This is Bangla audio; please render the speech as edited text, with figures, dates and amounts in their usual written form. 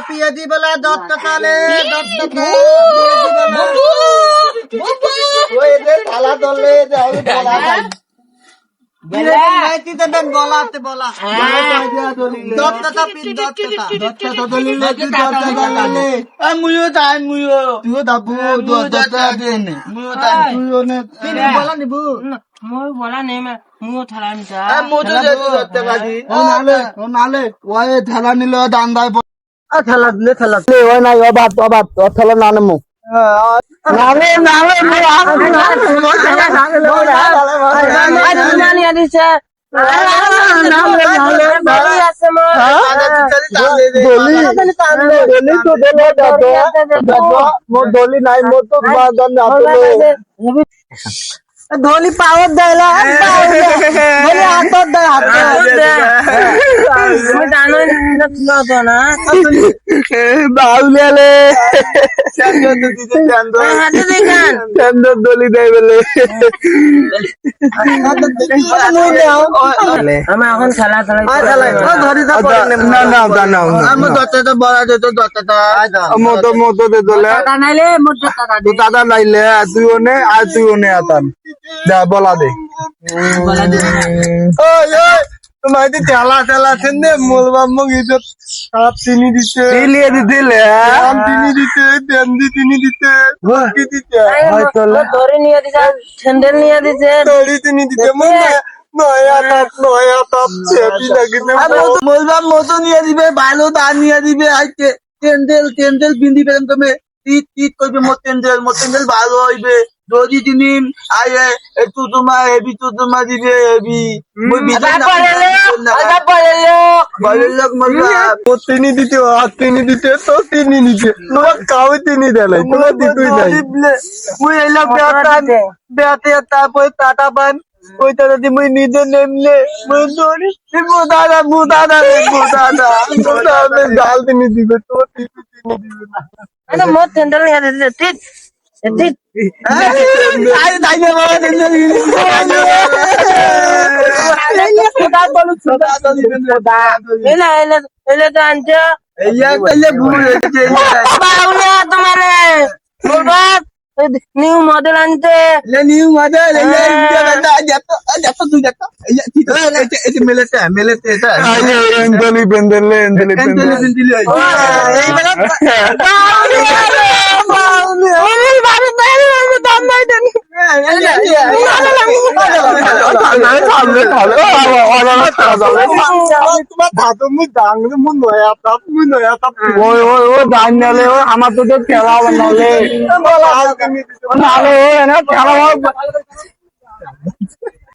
পিয়াজি বলা 10 টাকা লে 10 টাকা ওই যে থালা ধরলে যে আমি বলা খাই নাইতি দেবেন বলাতে বলা 10 টাকা পিস 10 টাকা দলিলে তুই 10 টাকা লাগে মুইও তাই মুইও তুইও দাবু 10 টাকা দেন মুইও তাই তুইও নে তিনি বলা নিবু মই বলা নেই মুও থালা নিতা মো তো যে 10 টাকা দি ও নালে ওই থালা নিলো দান্দায় থালা দিলে ওই নাই অবাত থালা না নেমু নালে দিছে দলি নাই মোর তো ধলি পাওয়ার দেয় হাতত দেয় জানো না বাউলিয়ালে দলি দেয় বলে আমার এখন খেলা মতো দে দলে দাদা নাইলে তুইও নে আর তুইও নে আতান দে বলা দে তোমার ঠেলা ঠেলে মোলবা মুখ ইজত সাপ চিনি দিতে চিনি দিতে তেন্দি চিনি দিতে কি দিতে দড়ি নিয়ে দিছে স্যান্ডেল নিয়ে দিছে দড়ি চিনি দিতে নয়া তাপ চেপি লাগিতে মোলবা মতো নিয়ে দিবে ভালো দা নিয়ে দিবে আইতে তেন্দেল বিন্দি পেন তুমি টিট করবে মোর তেন্দেল ভালো হইবে যদি তিনি আয়ে একটু তোমার হেবি তো তোমার দিবে হেবি তিনি দিতে তিনি দিতে তো তিনি দিতে তোমার কাউ তিনি দেয় তোমার দিতেই নাই মুই এলাম বেয়াতে তারপরে টাটা পান ওইটা যদি মুই নিজে নেমলে দাদা জাল তিনি দিবে তো তিনি দিবে না মোর স্যান্ডেল নিয়ে দিছে ঠিক ঠিক নিউ মডেল আনতে নিউ মডেল মেলেতে আমার তো খেলা বানালে খেলা